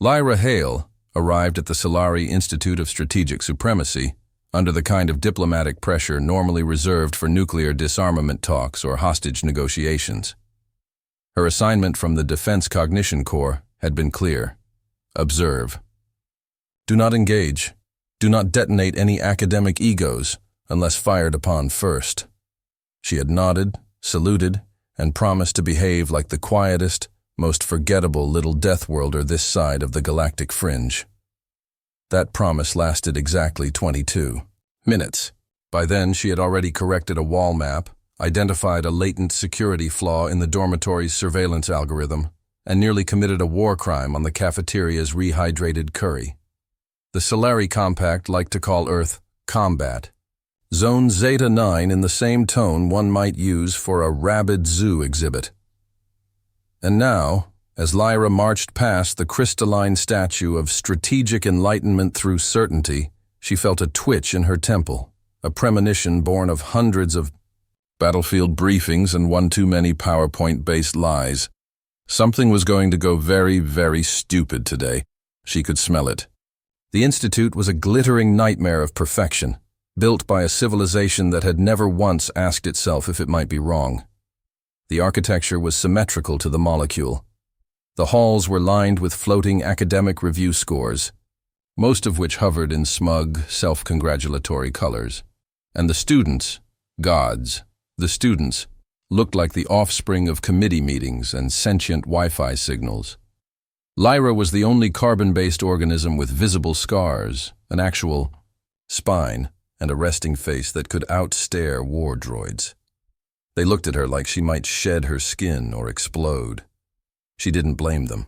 Lyra Hale arrived at the Solari Institute of Strategic Supremacy under the kind of diplomatic pressure normally reserved for nuclear disarmament talks or hostage negotiations. Her assignment from the Defense Cognition Corps had been clear. Observe. Do not engage. Do not detonate any academic egos unless fired upon first. She had nodded, saluted, and promised to behave like the quietest, most forgettable little Deathworlder this side of the galactic fringe. That promise lasted exactly 22 minutes. By then, she had already corrected a wall map, identified a latent security flaw in the dormitory's surveillance algorithm, and nearly committed a war crime on the cafeteria's rehydrated curry. The Solari Compact liked to call Earth combat. Zone Zeta 9 in the same tone one might use for a rabid zoo exhibit. And now, as Lyra marched past the crystalline statue of strategic enlightenment through certainty, she felt a twitch in her temple, a premonition born of hundreds of battlefield briefings and one too many PowerPoint-based lies. Something was going to go very, very stupid today. She could smell it. The Institute was a glittering nightmare of perfection, built by a civilization that had never once asked itself if it might be wrong. The architecture was symmetrical to the molecule. The halls were lined with floating academic review scores, most of which hovered in smug, self-congratulatory colors. And the students, gods, the students, looked like the offspring of committee meetings and sentient Wi-Fi signals. Lyra was the only carbon-based organism with visible scars, an actual spine, and a resting face that could outstare war droids. They looked at her like she might shed her skin or explode. She didn't blame them.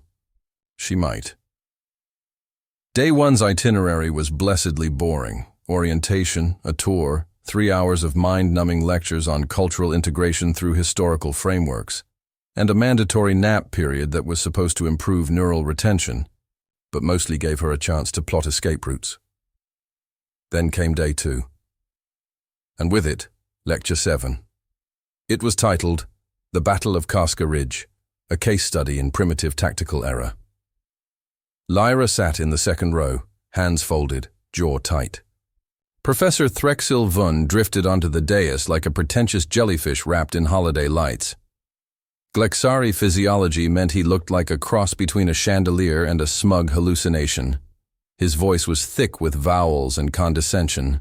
She might. Day one's itinerary was blessedly boring. Orientation, a tour, 3 hours of mind-numbing lectures on cultural integration through historical frameworks, and a mandatory nap period that was supposed to improve neural retention, but mostly gave her a chance to plot escape routes. Then came day 2. And with it, Lecture 7. It was titled, The Battle of Casca Ridge, a case study in primitive tactical error. Lyra sat in the second row, hands folded, jaw tight. Professor Threxil Vun drifted onto the dais like a pretentious jellyfish wrapped in holiday lights. Glexari physiology meant he looked like a cross between a chandelier and a smug hallucination. His voice was thick with vowels and condescension.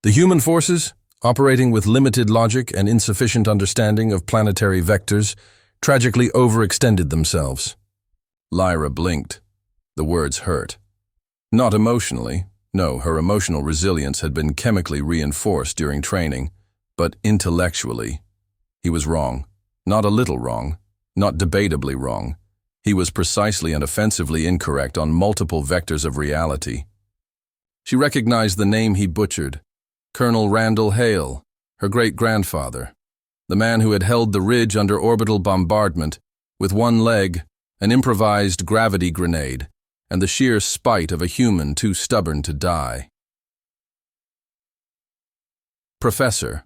The human forces, operating with limited logic and insufficient understanding of planetary vectors, tragically overextended themselves. Lyra blinked. The words hurt. Not emotionally. No, her emotional resilience had been chemically reinforced during training, but intellectually. He was wrong. Not a little wrong. Not debatably wrong. He was precisely and offensively incorrect on multiple vectors of reality. She recognized the name he butchered. Colonel Randall Hale, her great-grandfather, the man who had held the ridge under orbital bombardment, with one leg, an improvised gravity grenade, and the sheer spite of a human too stubborn to die. Professor.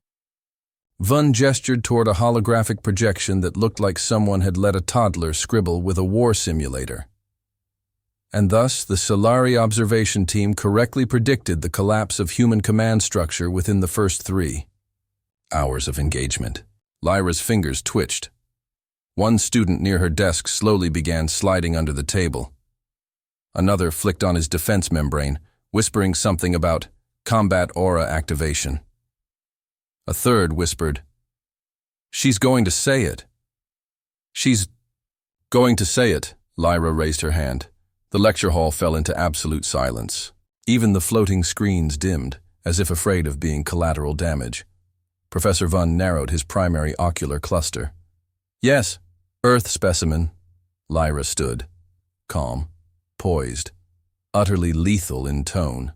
Vun gestured toward a holographic projection that looked like someone had let a toddler scribble with a war simulator. And thus, the Solari observation team correctly predicted the collapse of human command structure within the first 3 hours of engagement. Lyra's fingers twitched. One student near her desk slowly began sliding under the table. Another flicked on his defense membrane, whispering something about combat aura activation. A third whispered, "She's going to say it." "She's going to say it." Lyra raised her hand. The lecture hall fell into absolute silence. Even the floating screens dimmed, as if afraid of being collateral damage. Professor Vun narrowed his primary ocular cluster. "Yes, Earth specimen." Lyra stood, calm, poised, utterly lethal in tone.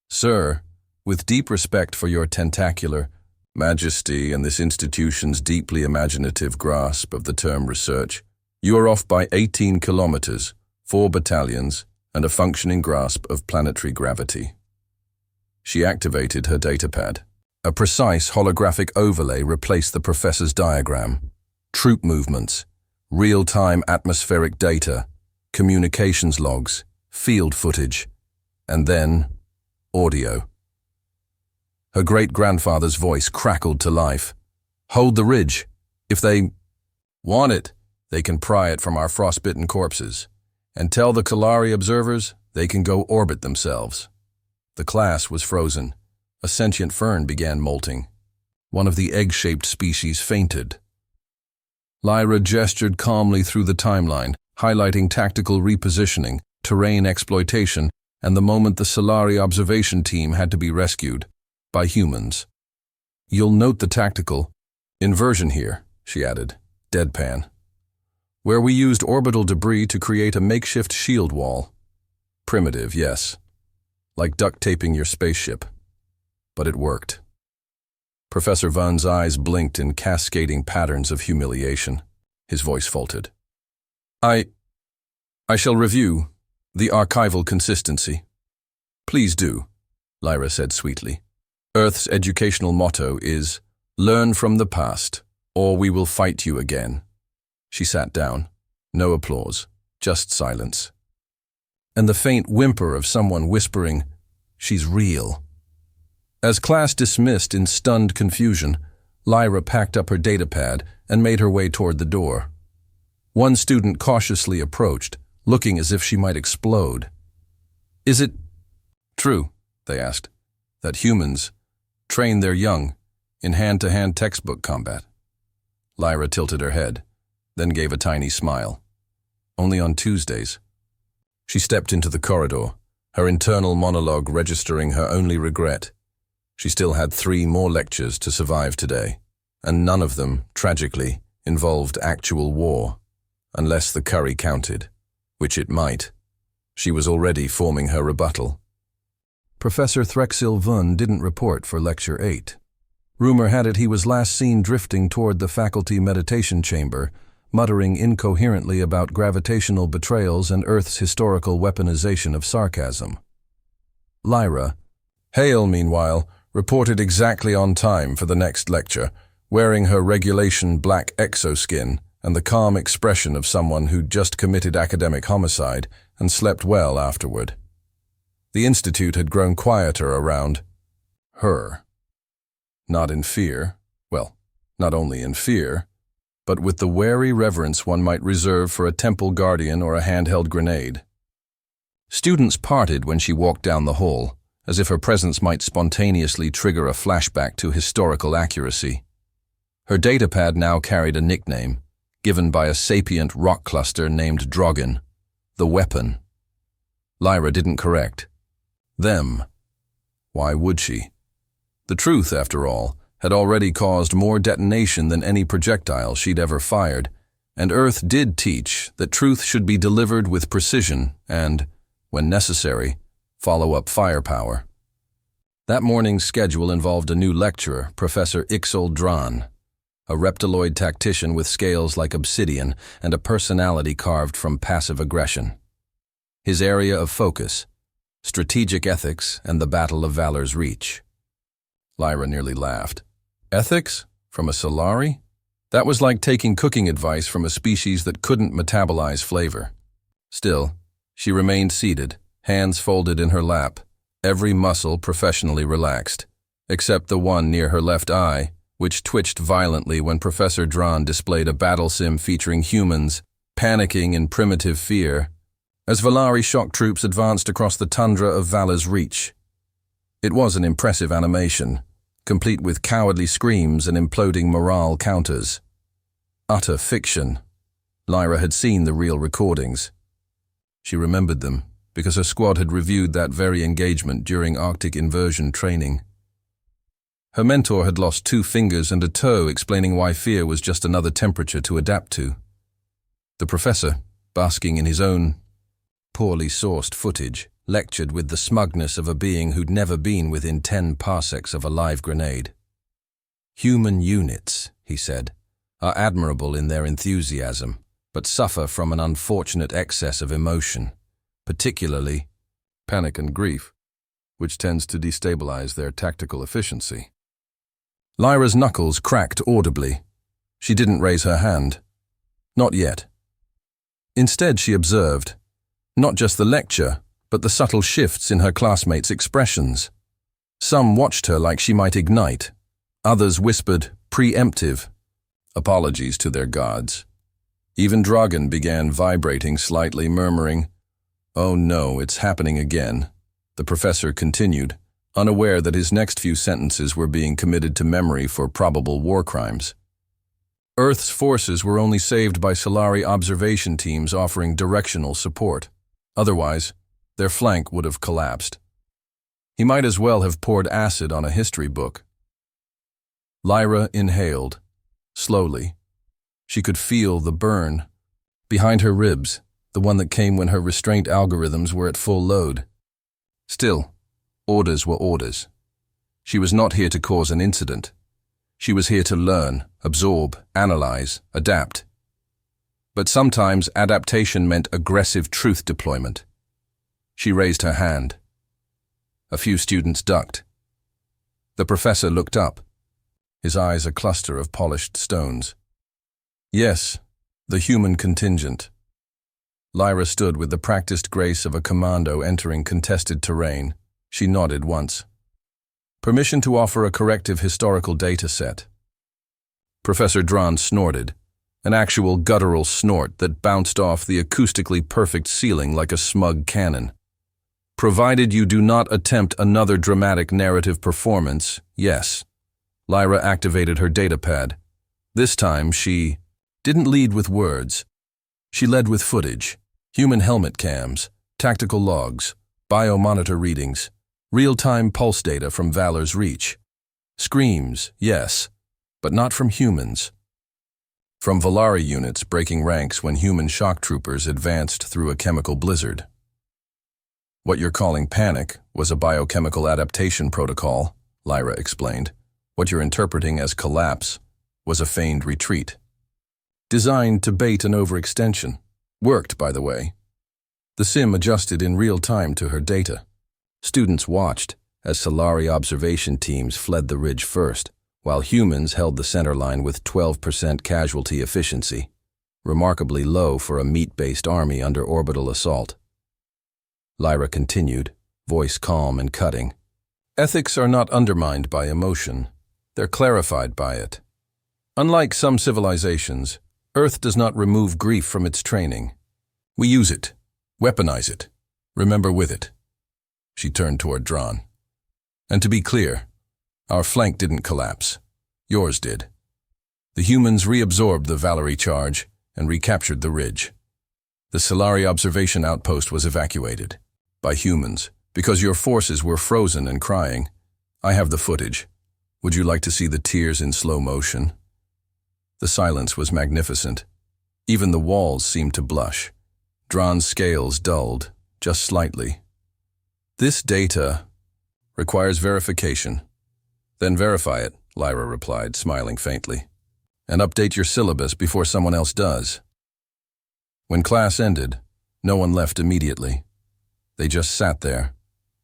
"Sir, with deep respect for your tentacular majesty and this institution's deeply imaginative grasp of the term research, you are off by 18 kilometers, 4 battalions, and a functioning grasp of planetary gravity." She activated her datapad. A precise holographic overlay replaced the professor's diagram. Troop movements, real-time atmospheric data, communications logs, field footage, and then audio. Her great-grandfather's voice crackled to life. "Hold the ridge. If they want it, they can pry it from our frostbitten corpses. And tell the Kalari observers they can go orbit themselves." The class was frozen. A sentient fern began molting. One of the egg-shaped species fainted. Lyra gestured calmly through the timeline, highlighting tactical repositioning, terrain exploitation, and the moment the Solari observation team had to be rescued by humans. "You'll note the tactical inversion here," she added, deadpan, "where we used orbital debris to create a makeshift shield wall. Primitive, yes, like duct taping your spaceship. But it worked." Professor Vunn's eyes blinked in cascading patterns of humiliation. His voice faltered. I shall review the archival consistency." "Please do," Lyra said sweetly. "Earth's educational motto is, 'Learn from the past, or we will fight you again.'" She sat down. No applause, just silence. And the faint whimper of someone whispering, "She's real." As class dismissed in stunned confusion, Lyra packed up her datapad and made her way toward the door. One student cautiously approached, looking as if she might explode. "Is it true," they asked, "that humans train their young in hand-to-hand textbook combat?" Lyra tilted her head, then gave a tiny smile. "Only on Tuesdays." She stepped into the corridor, her internal monologue registering her only regret. She still had 3 more lectures to survive today, and none of them, tragically, involved actual war, unless the curry counted, which it might. She was already forming her rebuttal. Professor Threxil Vunn didn't report for Lecture 8. Rumor had it he was last seen drifting toward the faculty meditation chamber, muttering incoherently about gravitational betrayals and Earth's historical weaponization of sarcasm. Lyra, Hale, meanwhile, reported exactly on time for the next lecture, wearing her regulation black exoskin and the calm expression of someone who'd just committed academic homicide and slept well afterward. The institute had grown quieter around her. Not in fear, well, not only in fear, but with the wary reverence one might reserve for a temple guardian or a handheld grenade. Students parted when she walked down the hall, as if her presence might spontaneously trigger a flashback to historical accuracy. Her datapad now carried a nickname, given by a sapient rock cluster named Drogon, the Weapon. Lyra didn't correct. Them. Why would she? The truth, after all, had already caused more detonation than any projectile she'd ever fired, and Earth did teach that truth should be delivered with precision and, when necessary, follow-up firepower. That morning's schedule involved a new lecturer, Professor Ixol Dran, a reptiloid tactician with scales like obsidian and a personality carved from passive aggression. His area of focus, strategic ethics and the battle of valor's reach. Lyra nearly laughed. Ethics? From a Solari? That was like taking cooking advice from a species that couldn't metabolize flavor. Still, she remained seated, hands folded in her lap, every muscle professionally relaxed, except the one near her left eye, which twitched violently when Professor Dran displayed a battle sim featuring humans, panicking in primitive fear, as Valari shock troops advanced across the tundra of Valor's Reach. It was an impressive animation, complete with cowardly screams and imploding morale counters. Utter fiction. Lyra had seen the real recordings. She remembered them, because her squad had reviewed that very engagement during Arctic inversion training. Her mentor had lost 2 fingers and a toe, explaining why fear was just another temperature to adapt to. The professor, basking in his own poorly sourced footage, lectured with the smugness of a being who'd never been within 10 parsecs of a live grenade. Human units, he said, are admirable in their enthusiasm, but suffer from an unfortunate excess of emotion, particularly panic and grief, which tends to destabilize their tactical efficiency. Lyra's knuckles cracked audibly. She didn't raise her hand. Not yet. Instead, she observed, not just the lecture, but the subtle shifts in her classmates' expressions. Some watched her like she might ignite. Others whispered, preemptive, apologies to their gods. Even Dragan began vibrating slightly, murmuring, "Oh no, it's happening again." The professor continued, unaware that his next few sentences were being committed to memory for probable war crimes. Earth's forces were only saved by Solari observation teams offering directional support. Otherwise, their flank would have collapsed. He might as well have poured acid on a history book. Lyra inhaled, slowly. She could feel the burn behind her ribs, the one that came when her restraint algorithms were at full load. Still, orders were orders. She was not here to cause an incident. She was here to learn, absorb, analyze, adapt. But sometimes adaptation meant aggressive truth deployment. She raised her hand. A few students ducked. The professor looked up, his eyes a cluster of polished stones. Yes, the human contingent. Lyra stood with the practiced grace of a commando entering contested terrain. She nodded once. Permission to offer a corrective historical data set. Professor Dran snorted, an actual guttural snort that bounced off the acoustically perfect ceiling like a smug cannon. Provided you do not attempt another dramatic narrative performance, yes. Lyra activated her datapad. This time she didn't lead with words. She led with footage, human helmet cams, tactical logs, biomonitor readings, real-time pulse data from Valor's reach. Screams, yes, but not from humans. From Valari units breaking ranks when human shock troopers advanced through a chemical blizzard. What you're calling panic was a biochemical adaptation protocol, Lyra explained. What you're interpreting as collapse was a feigned retreat. Designed to bait an overextension. Worked, by the way. The sim adjusted in real time to her data. Students watched as Solari observation teams fled the ridge first, while humans held the center line with 12% casualty efficiency, remarkably low for a meat-based army under orbital assault. Lyra continued, voice calm and cutting. Ethics are not undermined by emotion. They're clarified by it. Unlike some civilizations, Earth does not remove grief from its training. We use it, weaponize it, remember with it. She turned toward Dran. And to be clear, our flank didn't collapse. Yours did. The humans reabsorbed the Valerie charge and recaptured the ridge. The Solari observation outpost was evacuated. By humans, because your forces were frozen and crying. I have the footage. Would you like to see the tears in slow motion? The silence was magnificent. Even the walls seemed to blush. Dran's scales dulled, just slightly. This data requires verification. Then verify it, Lyra replied, smiling faintly. And update your syllabus before someone else does. When class ended, no one left immediately. They just sat there,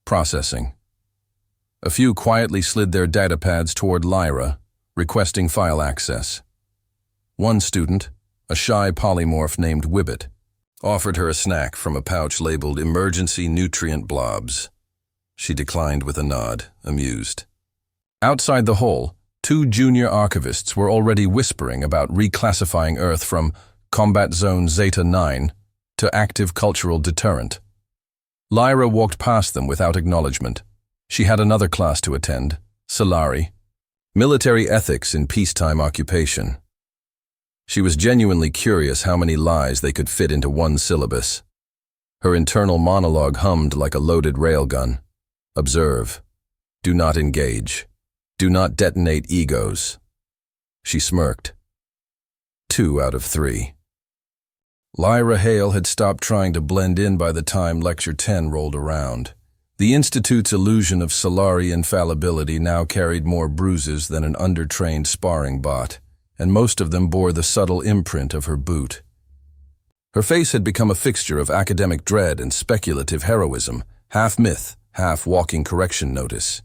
processing. A few quietly slid their datapads toward Lyra, requesting file access. One student, a shy polymorph named Wibbit, offered her a snack from a pouch labeled Emergency Nutrient Blobs. She declined with a nod, amused. Outside the hall, two junior archivists were already whispering about reclassifying Earth from Combat Zone Zeta 9 to Active Cultural Deterrent. Lyra walked past them without acknowledgement. She had another class to attend, Solari, Military Ethics in Peacetime Occupation. She was genuinely curious how many lies they could fit into one syllabus. Her internal monologue hummed like a loaded railgun. Observe. Do not engage. Do not detonate egos. She smirked. 2 out of 3. Lyra Hale had stopped trying to blend in by the time Lecture 10 rolled around. The Institute's illusion of Solari infallibility now carried more bruises than an undertrained sparring bot, and most of them bore the subtle imprint of her boot. Her face had become a fixture of academic dread and speculative heroism, half myth, half walking correction notice.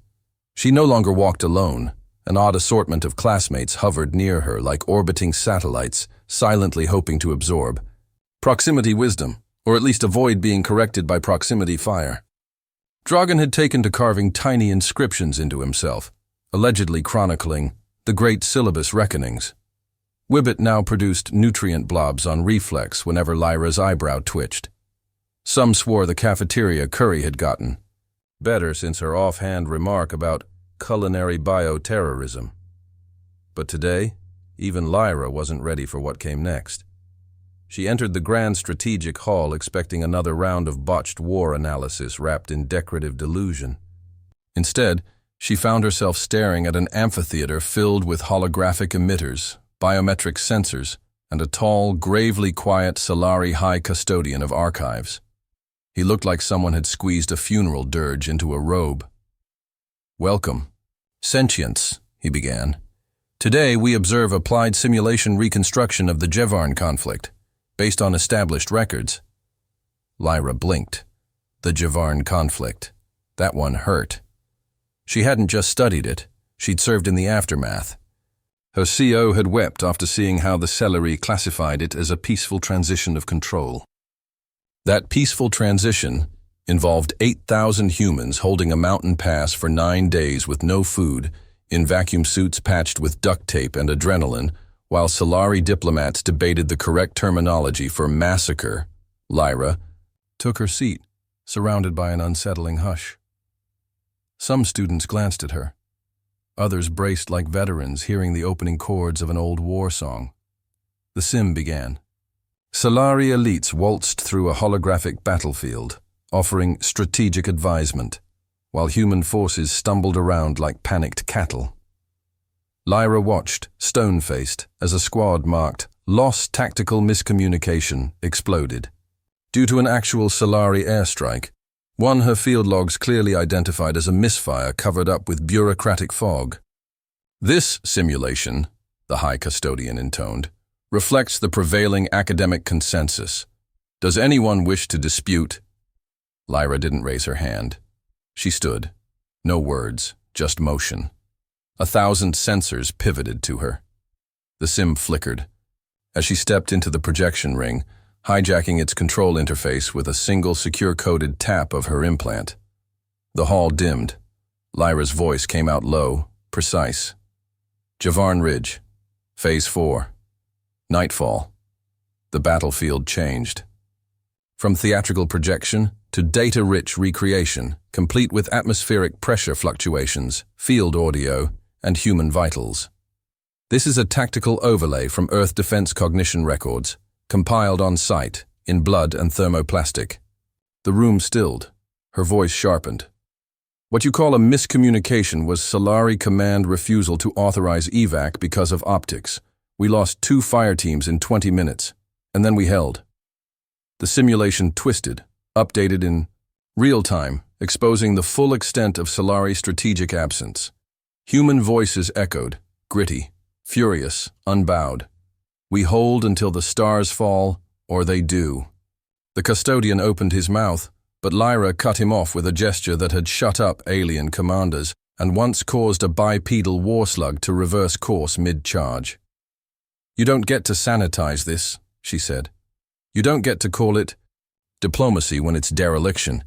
She no longer walked alone. An odd assortment of classmates hovered near her like orbiting satellites, silently hoping to absorb. Proximity wisdom, or at least avoid being corrected by proximity fire. Dragan had taken to carving tiny inscriptions into himself, allegedly chronicling the great syllabus reckonings. Wibbit now produced nutrient blobs on reflex whenever Lyra's eyebrow twitched. Some swore the cafeteria curry had gotten better since her offhand remark about culinary bioterrorism. But today, even Lyra wasn't ready for what came next. She entered the grand strategic hall expecting another round of botched war analysis wrapped in decorative delusion. Instead, she found herself staring at an amphitheater filled with holographic emitters, biometric sensors, and a tall, gravely quiet Solari High Custodian of Archives. He looked like someone had squeezed a funeral dirge into a robe. "Welcome. Sentience," he began. "Today we observe applied simulation reconstruction of the Jevarn conflict, based on established records." Lyra blinked. The Jevarn conflict. That one hurt. She hadn't just studied it, she'd served in the aftermath. Her CO had wept after seeing how the Celery classified it as a peaceful transition of control. That peaceful transition involved 8,000 humans holding a mountain pass for 9 days with no food, in vacuum suits patched with duct tape and adrenaline, while Solari diplomats debated the correct terminology for massacre. Lyra took her seat, surrounded by an unsettling hush. Some students glanced at her. Others braced like veterans hearing the opening chords of an old war song. The sim began. Solari elites waltzed through a holographic battlefield, offering strategic advisement, while human forces stumbled around like panicked cattle. Lyra watched, stone-faced, as a squad marked "Lost Tactical Miscommunication" exploded. Due to an actual Solari airstrike, one her field logs clearly identified as a misfire covered up with bureaucratic fog. "This simulation," the High Custodian intoned, "reflects the prevailing academic consensus. Does anyone wish to dispute?" Lyra didn't raise her hand. She stood. No words, just motion. 1,000 sensors pivoted to her. The sim flickered. As she stepped into the projection ring, hijacking its control interface with a single secure-coded tap of her implant. The hall dimmed. Lyra's voice came out low, precise. "Jevarn Ridge. Phase 4. Nightfall." The battlefield changed. From theatrical projection to data-rich recreation, complete with atmospheric pressure fluctuations, field audio, and human vitals. This is a tactical overlay from Earth Defense Cognition records, compiled on site, in blood and thermoplastic. The room stilled. Her voice sharpened. "What you call a miscommunication was Solari Command refusal to authorize evac because of optics. We lost 2 fire teams in 20 minutes, and then we held." The simulation twisted, updated in real time, exposing the full extent of Solari's strategic absence. Human voices echoed, gritty, furious, unbowed. "We hold until the stars fall, or they do." The custodian opened his mouth, but Lyra cut him off with a gesture that had shut up alien commanders and once caused a bipedal war slug to reverse course mid-charge. "You don't get to sanitize this," she said. "You don't get to call it diplomacy when it's dereliction.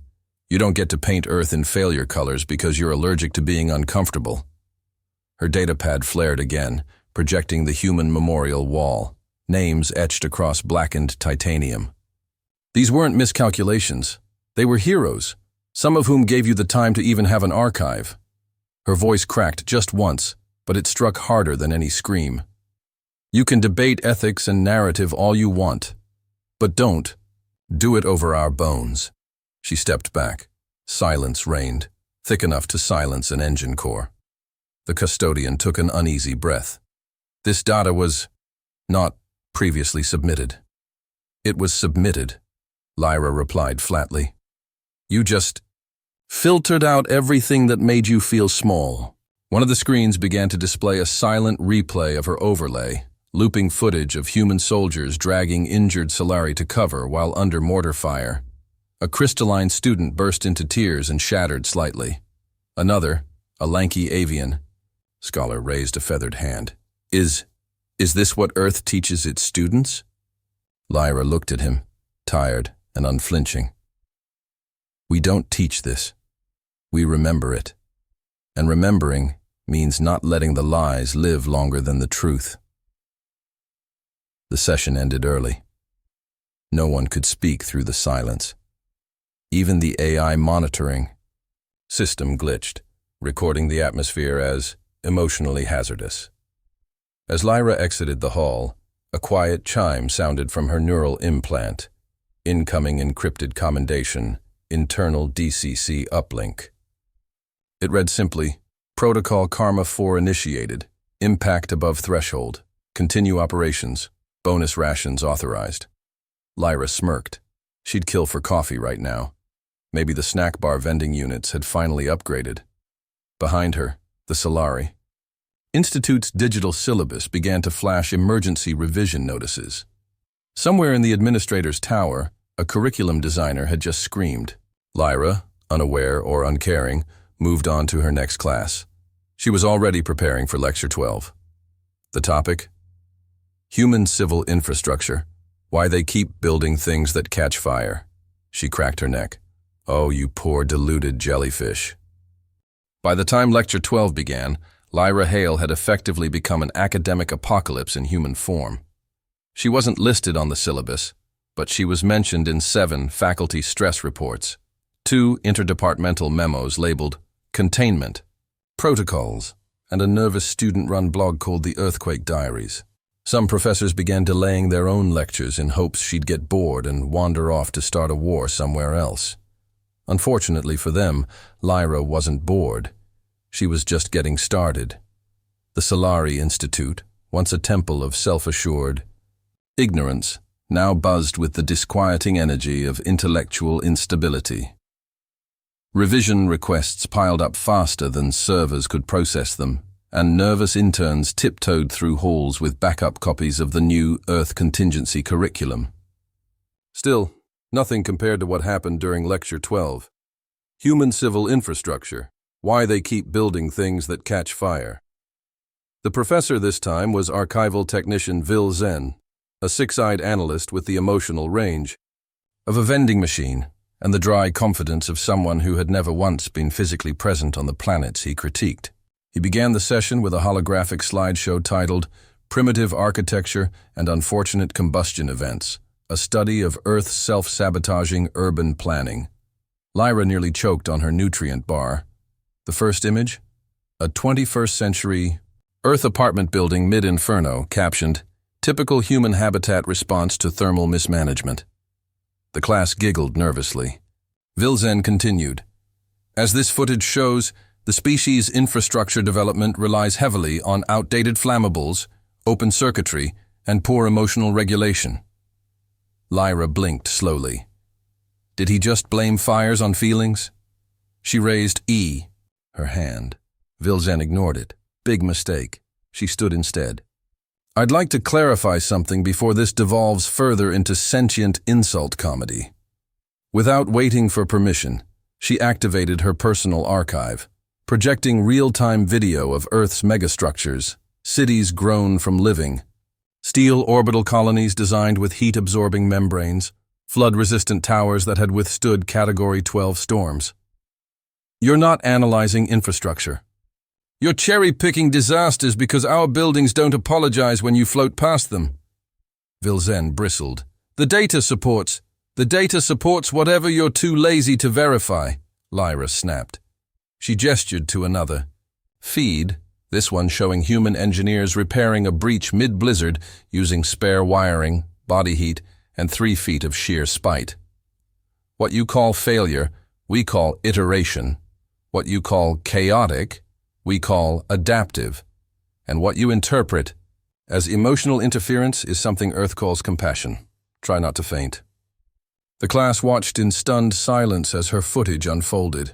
You don't get to paint Earth in failure colors because you're allergic to being uncomfortable." Her datapad flared again, projecting the human memorial wall, names etched across blackened titanium. "These weren't miscalculations. They were heroes, some of whom gave you the time to even have an archive." Her voice cracked just once, but it struck harder than any scream. "You can debate ethics and narrative all you want, but don't do it over our bones." She stepped back. Silence reigned, thick enough to silence an engine core. The custodian took an uneasy breath. "This data was not previously submitted." "It was submitted," Lyra replied flatly. "You just filtered out everything that made you feel small." One of the screens began to display a silent replay of her overlay, looping footage of human soldiers dragging injured Solari to cover while under mortar fire. A crystalline student burst into tears and shattered slightly. Another, a lanky avian. Scholar raised a feathered hand. Is this what Earth teaches its students?" Lyra looked at him, tired and unflinching. We don't teach this. We remember it. And remembering means not letting the lies live longer than the truth. The session ended early. No one could speak through the silence. Even the AI monitoring system glitched, recording the atmosphere as emotionally hazardous. As Lyra exited the hall, a quiet chime sounded from her neural implant. Incoming encrypted commendation, internal DCC uplink. It read simply, Protocol Karma 4 initiated, impact above threshold, continue operations, bonus rations authorized. Lyra smirked. She'd kill for coffee right now. Maybe the snack bar vending units had finally upgraded. Behind her, the Solari. Institute's digital syllabus began to flash emergency revision notices. Somewhere in the administrator's tower, a curriculum designer had just screamed. Lyra, unaware or uncaring, moved on to her next class. She was already preparing for Lecture 12. The topic? Human Civil Infrastructure. Why they keep building things that catch fire. She cracked her neck. Oh, you poor deluded jellyfish. By the time Lecture 12 began, Lyra Hale had effectively become an academic apocalypse in human form. She wasn't listed on the syllabus, but she was mentioned in 7 faculty stress reports, 2 interdepartmental memos labeled Containment, Protocols, and a nervous student-run blog called the Earthquake Diaries. Some professors began delaying their own lectures in hopes she'd get bored and wander off to start a war somewhere else. Unfortunately for them, Lyra wasn't bored. She was just getting started. The Solari Institute, once a temple of self-assured ignorance, now buzzed with the disquieting energy of intellectual instability. Revision requests piled up faster than servers could process them, and nervous interns tiptoed through halls with backup copies of the new Earth contingency curriculum. Still, nothing compared to what happened during Lecture 12. Human Civil Infrastructure. Why they keep building things that catch fire. The professor this time was archival technician Vil Zen, a six-eyed analyst with the emotional range of a vending machine and the dry confidence of someone who had never once been physically present on the planets he critiqued. He began the session with a holographic slideshow titled Primitive Architecture and Unfortunate Combustion Events, a study of Earth's self-sabotaging urban planning. Lyra nearly choked on her nutrient bar. The first image? A 21st century Earth apartment building mid-inferno captioned, Typical Human Habitat Response to Thermal Mismanagement. The class giggled nervously. Vilzen continued, As this footage shows, the species' infrastructure development relies heavily on outdated flammables, open circuitry, and poor emotional regulation. Lyra blinked slowly. Did he just blame fires on feelings? She raised her hand. Vilzen ignored it. Big mistake. She stood instead. I'd like to clarify something before this devolves further into sentient insult comedy. Without waiting for permission, she activated her personal archive, projecting real-time video of Earth's megastructures, cities grown from living, steel orbital colonies designed with heat-absorbing membranes, flood-resistant towers that had withstood Category 12 storms. You're not analyzing infrastructure. You're cherry-picking disasters because our buildings don't apologize when you float past them. Vilzen bristled. The data supports whatever you're too lazy to verify, Lyra snapped. She gestured to another feed, this one showing human engineers repairing a breach mid-blizzard using spare wiring, body heat, and 3 feet of sheer spite. What you call failure, we call iteration. What you call chaotic, we call adaptive, and what you interpret as emotional interference is something Earth calls compassion. Try not to faint. The class watched in stunned silence as her footage unfolded.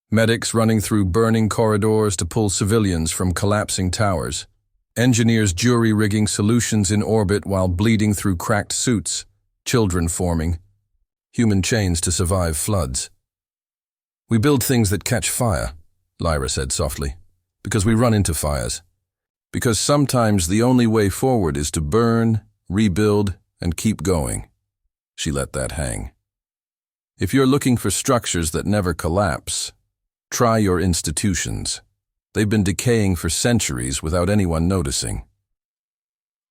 Medics running through burning corridors to pull civilians from collapsing towers. Engineers jury-rigging solutions in orbit while bleeding through cracked suits. Children forming. Human chains to survive floods. We build things that catch fire, Lyra said softly, because we run into fires. Because sometimes the only way forward is to burn, rebuild, and keep going. She let that hang. If you're looking for structures that never collapse, try your institutions. They've been decaying for centuries without anyone noticing.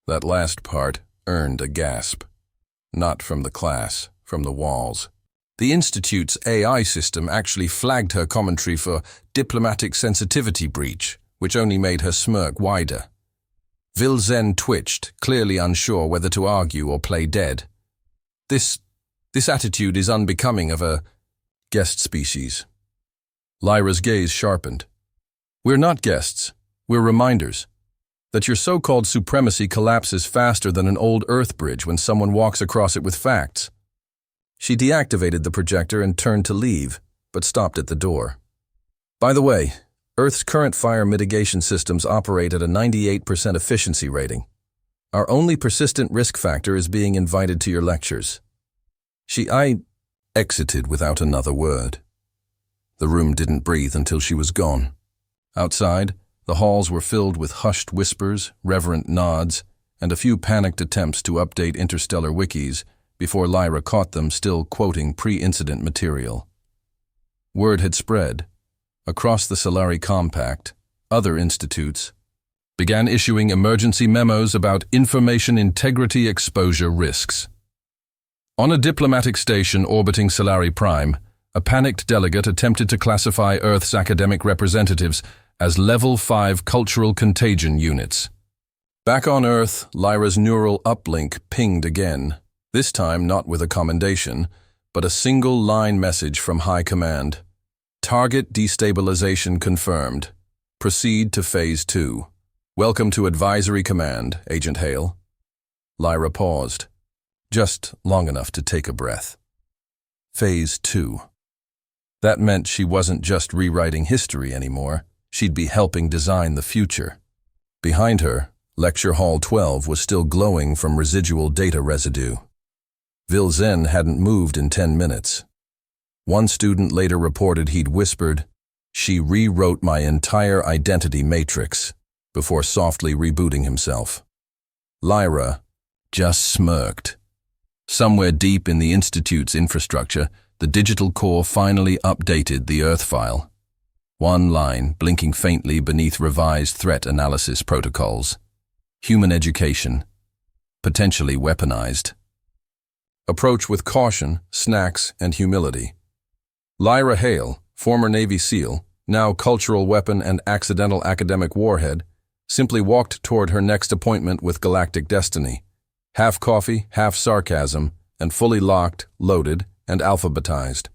That last part earned a gasp. Not from the class, from the walls. The Institute's AI system actually flagged her commentary for diplomatic sensitivity breach, which only made her smirk wider. Vilzen twitched, clearly unsure whether to argue or play dead. This attitude is unbecoming of a guest species. Lyra's gaze sharpened. We're not guests, we're reminders. That your so-called supremacy collapses faster than an old Earth bridge when someone walks across it with facts. She deactivated the projector and turned to leave, but stopped at the door. By the way, Earth's current fire mitigation systems operate at a 98% efficiency rating. Our only persistent risk factor is being invited to your lectures. I exited without another word. The room didn't breathe until she was gone. Outside, the halls were filled with hushed whispers, reverent nods, and a few panicked attempts to update interstellar wikis before Lyra caught them still quoting pre-incident material. Word had spread. Across the Solari Compact, other institutes began issuing emergency memos about information integrity exposure risks. On a diplomatic station orbiting Solari Prime, a panicked delegate attempted to classify Earth's academic representatives as Level 5 cultural contagion units. Back on Earth, Lyra's neural uplink pinged again, this time not with a commendation, but a single-line message from High Command. Target destabilization confirmed. Proceed to Phase 2. Welcome to Advisory Command, Agent Hale. Lyra paused, just long enough to take a breath. Phase 2. That meant she wasn't just rewriting history anymore. She'd be helping design the future. Behind her, Lecture Hall 12 was still glowing from residual data residue. Vilzen hadn't moved in 10 minutes. One student later reported he'd whispered, "She rewrote my entire identity matrix," before softly rebooting himself. Lyra just smirked. Somewhere deep in the Institute's infrastructure, the digital core finally updated the Earth file. One line blinking faintly beneath revised threat analysis protocols. Human education. Potentially weaponized. Approach with caution, snacks, and humility. Lyra Hale, former Navy SEAL, now cultural weapon and accidental academic warhead, simply walked toward her next appointment with Galactic destiny. Half coffee, half sarcasm, and fully locked, loaded, and alphabetized.